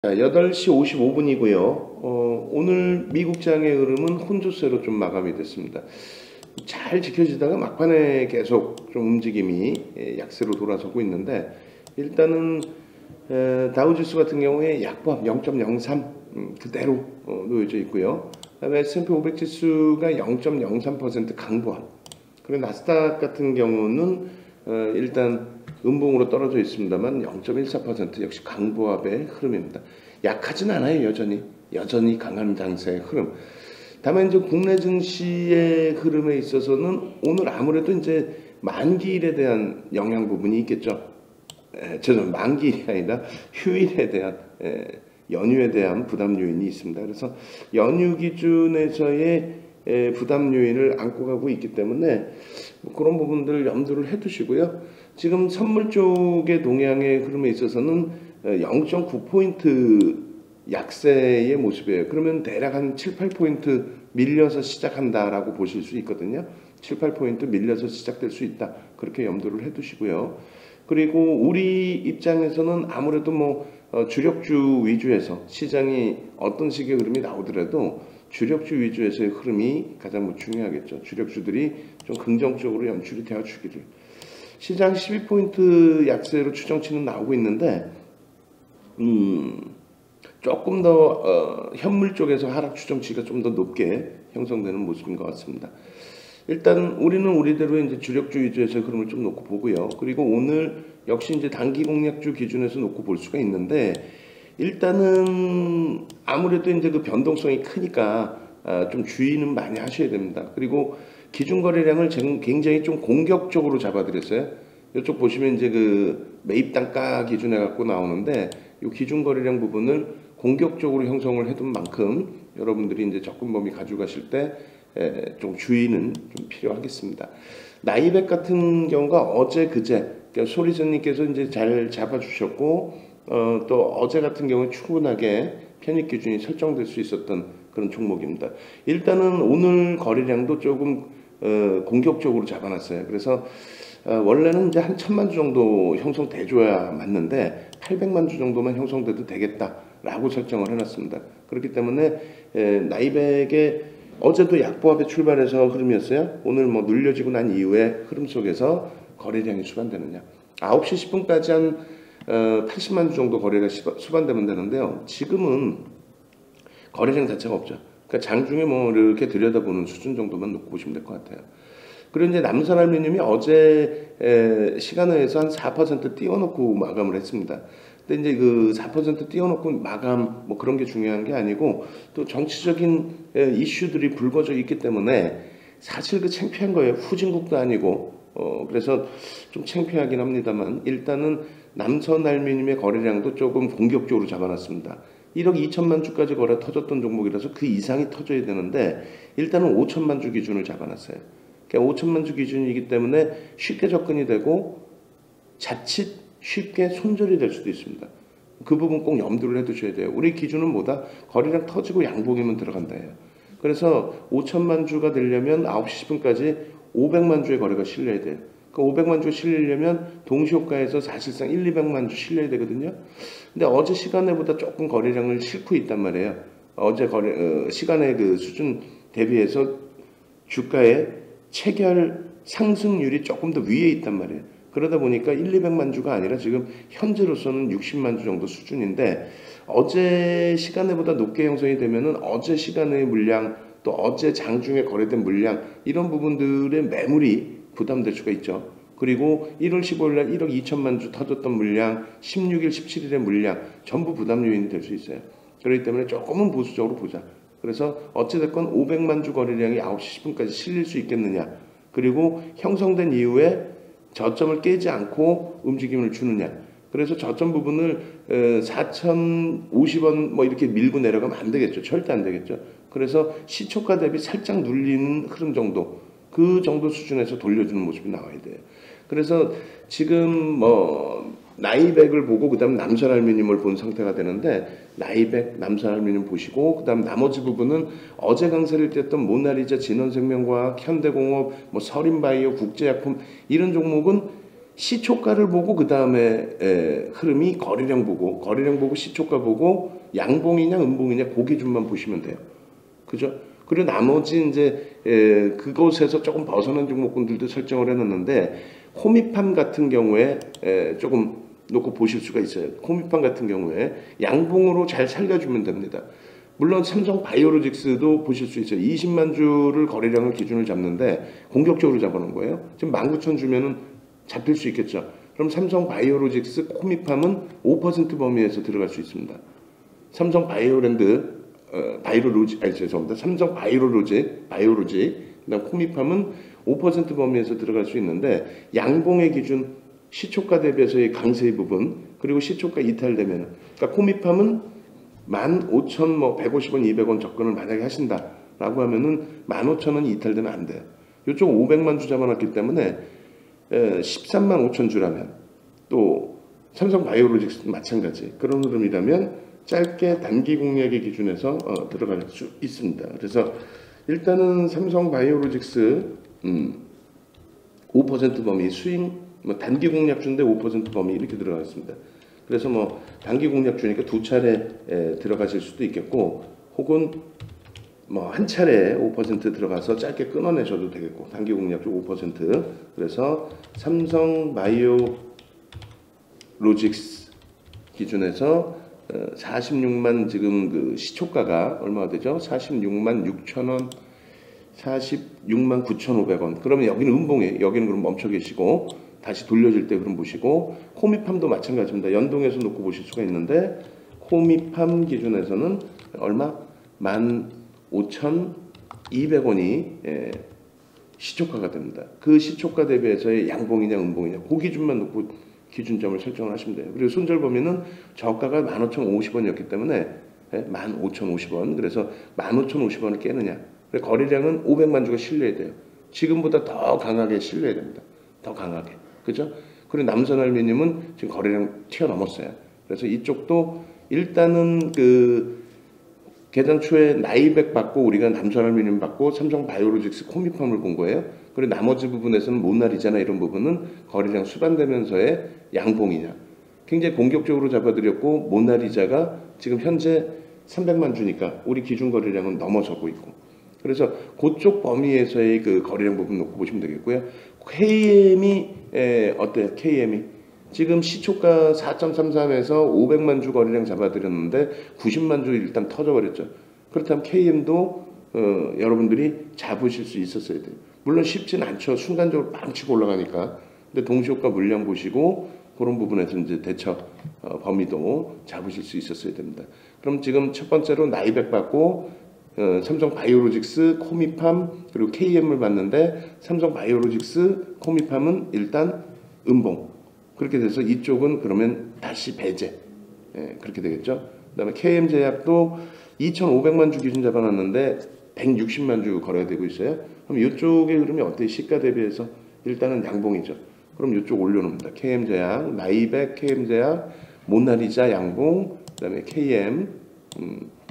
자, 8시 55분이고요. 오늘 미국장의 흐름은 혼조세로 좀 마감이 됐습니다. 잘 지켜지다가 막판에 계속 좀 움직임이 약세로 돌아서고 있는데, 일단은 다우지수 같은 경우에 약보합 0.03 그대로 놓여져 있고요. 그다음에 S&P 500 지수가 0.03% 강보합. 그리고 나스닥 같은 경우는 일단 음봉으로 떨어져 있습니다만 0.14% 역시 강보합의 흐름입니다. 약하진 않아요. 여전히 강한 장세의 흐름. 다만 이제 국내 증시의 흐름에 있어서는 오늘 아무래도 이제 만기일에 대한 영향 부분이 있겠죠. 죄송합니다. 만기일이 아니라 휴일에 대한 연휴에 대한 부담 요인이 있습니다. 그래서 연휴 기준에서의 부담 요인을 안고 가고 있기 때문에 뭐 그런 부분들 염두를 해두시고요. 지금 선물 쪽의 동향의 흐름에 있어서는 0.9포인트 약세의 모습이에요. 그러면 대략 한 7, 8포인트 밀려서 시작한다라고 보실 수 있거든요. 7, 8포인트 밀려서 시작될 수 있다. 그렇게 염두를 해두시고요. 그리고 우리 입장에서는 아무래도 뭐 주력주 위주에서 시장이 어떤 식의 흐름이 나오더라도 주력주 위주에서의 흐름이 가장 뭐 중요하겠죠. 주력주들이 좀 긍정적으로 연출이 되어주기를. 시장 12포인트 약세로 추정치는 나오고 있는데 조금 더 현물 쪽에서 하락 추정치가 좀 더 높게 형성되는 모습인 것 같습니다. 일단 우리는 우리대로 이제 주력주 위주에서 흐름을 좀 놓고 보고요. 그리고 오늘 역시 이제 단기 공략주 기준에서 놓고 볼 수가 있는데, 일단은 아무래도 이제 그 변동성이 크니까 좀 주의는 많이 하셔야 됩니다. 그리고 기준 거래량을 굉장히 좀 공격적으로 잡아드렸어요. 이쪽 보시면 이제 그 매입 단가 기준에 갖고 나오는데, 이 기준 거래량 부분을 공격적으로 형성을 해둔 만큼 여러분들이 이제 접근 범위 가져가실 때 좀 주의는 좀 필요하겠습니다. 나이백 같은 경우가 어제 그제 그러니까 소리선님께서 이제 잘 잡아주셨고, 또 어제 같은 경우에 충분하게 편입 기준이 설정될 수 있었던 그런 종목입니다. 일단은 오늘 거래량도 조금 공격적으로 잡아놨어요. 그래서 원래는 이제 한 1000만 주 정도 형성돼줘야 맞는데 800만 주 정도만 형성돼도 되겠다라고 설정을 해놨습니다. 그렇기 때문에 나이백의 어제도 약보합에 출발해서 흐름이었어요. 오늘 뭐 눌려지고 난 이후에 흐름 속에서 거래량이 수반되느냐. 9시 10분까지 한 80만 주 정도 거래가 수반되면 되는데요. 지금은 거래량 자체가 없죠. 그러니까 장중에 뭐 이렇게 들여다보는 수준 정도만 놓고 보시면 될 것 같아요. 그리고 이제 남선알루미늄이 어제 시간에 의해서 한 4% 띄워놓고 마감을 했습니다. 근데 이제 그 4% 띄워놓고 마감 뭐 그런 게 중요한 게 아니고, 또 정치적인 이슈들이 불거져 있기 때문에 사실 그 창피한 거예요. 후진국도 아니고. 그래서 좀 창피하긴 합니다만, 일단은 남선알루미늄의 거래량도 조금 공격적으로 잡아놨습니다. 1억 2천만 주까지 거래 터졌던 종목이라서 그 이상이 터져야 되는데 일단은 5천만 주 기준을 잡아놨어요. 그러니까 5천만 주 기준이기 때문에 쉽게 접근이 되고 자칫 쉽게 손절이 될 수도 있습니다. 그 부분 꼭 염두를 해두셔야 돼요. 우리 기준은 뭐다? 거래량 터지고 양봉이면 들어간다예요. 그래서 5천만 주가 되려면 9시 10분까지 500만 주의 거래가 실려야 돼요. 그 500만 주 실리려면 동시효과에서 사실상 1, 200만 주 실려야 되거든요. 근데 어제 시간에보다 조금 거래량을 싣고 있단 말이에요. 어제 시간의 그 수준 대비해서 주가의 체결 상승률이 조금 더 위에 있단 말이에요. 그러다 보니까 1, 200만 주가 아니라 지금 현재로서는 60만 주 정도 수준인데, 어제 시간에보다 높게 형성이 되면은 어제 시간의 물량, 또 어제 장중에 거래된 물량, 이런 부분들의 매물이 부담될 수가 있죠. 그리고 1월 15일 날 1억 2천만 주 터졌던 물량, 16일, 17일의 물량 전부 부담 요인이 될 수 있어요. 그렇기 때문에 조금은 보수적으로 보자. 그래서 어찌됐건 500만 주 거래량이 9시 10분까지 실릴 수 있겠느냐, 그리고 형성된 이후에 저점을 깨지 않고 움직임을 주느냐. 그래서 저점 부분을 4,050원 뭐 이렇게 밀고 내려가면 안 되겠죠. 절대 안 되겠죠. 그래서 시초가 대비 살짝 눌리는 흐름 정도, 그 정도 수준에서 돌려주는 모습이 나와야 돼요. 그래서 지금 뭐 나이백을 보고 그다음 남선알루미늄을 본 상태가 되는데, 나이백, 남선알루미늄 보시고 그다음 나머지 부분은 어제 강세를 띄었던 모나리자, 진원생명과학, 현대공업, 뭐 서린바이오, 국제약품, 이런 종목은 시초가를 보고 그 다음에 흐름이 거래량 보고 시초가 보고 양봉이냐 음봉이냐 그 기준만 보시면 돼요. 그죠? 그리고 나머지 이제 그곳에서 조금 벗어난 종목군들도 설정을 해놨는데 코미팜 같은 경우에 조금 놓고 보실 수가 있어요. 코미팜 같은 경우에 양봉으로 잘 살려주면 됩니다. 물론 삼성 바이오로직스도 보실 수 있어요. 20만 주를 거래량을 기준을 잡는데 공격적으로 잡아놓은 거예요. 지금 19,000 주면은 잡힐 수 있겠죠. 그럼 삼성 바이오로직스 코미팜은 5% 범위에서 들어갈 수 있습니다. 삼성 바이오랜드 죄송합니다. 삼성 바이오로직 그다음 코미팜은 5% 범위에서 들어갈 수 있는데 양봉의 기준 시초가 대비해서의 강세의 부분 그리고 시초가 이탈되면 그러니까 코미팜은 15,000 뭐 150원 200원 접근을 만약에 하신다라고 하면은 15,000원이 이탈되면 안 돼요. 이쪽 500만 주 잡아놨기 때문에 13만 5천 주라면 또 삼성 바이오로직스도 마찬가지 그런 흐름이라면 짧게 단기 공략의 기준에서 들어갈 수 있습니다. 그래서 일단은 삼성 바이오로직스 5% 범위 스윙 뭐 단기 공략주인데 5% 범위 이렇게 들어갔습니다. 그래서 뭐 단기 공략주니까 두 차례 들어가실 수도 있겠고 혹은 뭐 한 차례 5% 들어가서 짧게 끊어내셔도 되겠고 단기 공략주 5% 그래서 삼성 바이오로직스 기준에서 46만 지금 그 시초가가 얼마가 되죠? 46만 6천원 46만 9,500원 그러면 여기는 음봉에 여기는 그럼 멈춰 계시고 다시 돌려질 때 그럼 보시고 코미팜도 마찬가지입니다. 연동해서 놓고 보실 수가 있는데 코미팜 기준에서는 얼마? 15,200원이 시초가가 됩니다. 그 시초가 대비해서의 양봉이냐 음봉이냐 그 기준만 놓고 기준점을 설정을 하시면 돼요. 그리고 손절 범위는 저가가 15,050원이었기 때문에 15,050원 그래서 15,050원을 깨느냐 거래량은 500만 주가 실려야 돼요. 지금보다 더 강하게 실려야 됩니다. 더 강하게 그죠? 그리고 남선알루미늄은 지금 거래량 튀어넘었어요. 그래서 이쪽도 일단은 그 개장 초에 나이백 받고 우리가 남선알루미늄 받고 삼성 바이오로직스 코미팜을 본 거예요. 그리고 나머지 부분에서는 모나리자나 이런 부분은 거래량 수반되면서의 양봉이냐 굉장히 공격적으로 잡아드렸고 모나리자가 지금 현재 300만 주니까 우리 기준 거래량은 넘어서고 있고 그래서 그쪽 범위에서의 그 거래량 부분 놓고 보시면 되겠고요. KM이 어때요? KM이 지금 시초가 4.33에서 500만 주 거래량 잡아드렸는데 90만 주 일단 터져버렸죠. 그렇다면 KM도 여러분들이 잡으실 수 있었어야 돼요. 물론 쉽진 않죠. 순간적으로 빵 치고 올라가니까. 근데 동시효과 물량 보시고 그런 부분에서 이제 대처 범위도 잡으실 수 있었어야 됩니다. 그럼 지금 첫 번째로 나이백 받고 삼성 바이오로직스, 코미팜 그리고 KM을 봤는데 삼성 바이오로직스, 코미팜은 일단 음봉 그렇게 돼서 이쪽은 그러면 다시 배제 그렇게 되겠죠. 그다음에 KM제약도 2,500만 주 기준 잡아놨는데 160만 주 거래가 되고 있어요. 그럼 이쪽의 흐름이 어때요? 시가 대비해서 일단은 양봉이죠. 그럼 이쪽 올려놓습니다. KM제약, 나이백, KM제약, 모나리자 양봉, 그다음에 KM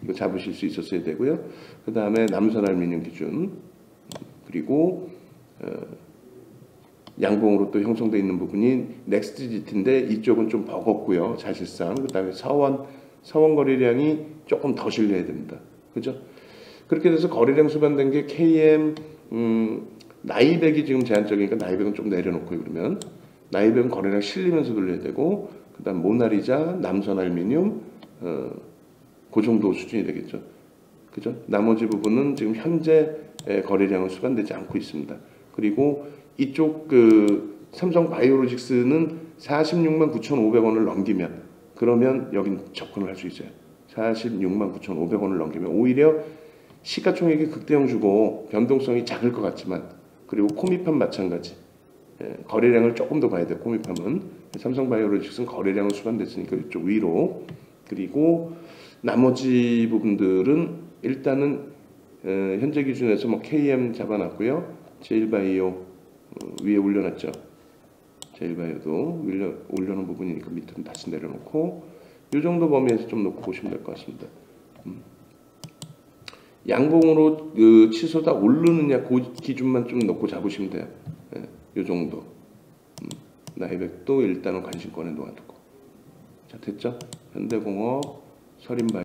이거 잡으실 수 있었어야 되고요. 그 다음에 남선알루미늄 기준 그리고 양봉으로 또 형성되어 있는 부분이 넥스트지트인데 이쪽은 좀 버겁고요. 사실상 그 다음에 서원 거래량이 조금 더 실려야 됩니다. 그죠? 그렇게 돼서 거래량 수반된 게 KM 나이백이 지금 제한적이니까 나이백은 좀 내려놓고 그러면 나이백은 거래량 실리면서 돌려야 되고 그 다음 모나리자, 남선알루미늄 그 정도 수준이 되겠죠. 그죠? 나머지 부분은 지금 현재 거래량은 수반되지 않고 있습니다. 그리고 이쪽 그 삼성 바이오로직스는 46만 9,500원을 넘기면 그러면 여긴 접근을 할 수 있어요. 46만 9,500원을 넘기면 오히려 시가총액이 극대형 주고 변동성이 작을 것 같지만 그리고 코미팜 마찬가지 거래량을 조금 더 봐야 돼요. 코미팜은 삼성 바이오로직스는 거래량은 수반됐으니까 이쪽 위로 그리고 나머지 부분들은 일단은 현재 기준에서 뭐 KM 잡아놨고요. 제일바이오 위에 올려놨죠. 제일바이오도 올려놓은 부분이니까 밑으로 다시 내려놓고 이 정도 범위에서 좀 놓고 보시면 될 것 같습니다. 양봉으로 치솟아 오르느냐 그 기준만 좀 놓고 잡으시면 돼요. 이 정도. 나이백도 일단은 관심권에 놓아두고. 자, 됐죠? 현대공업, 서린발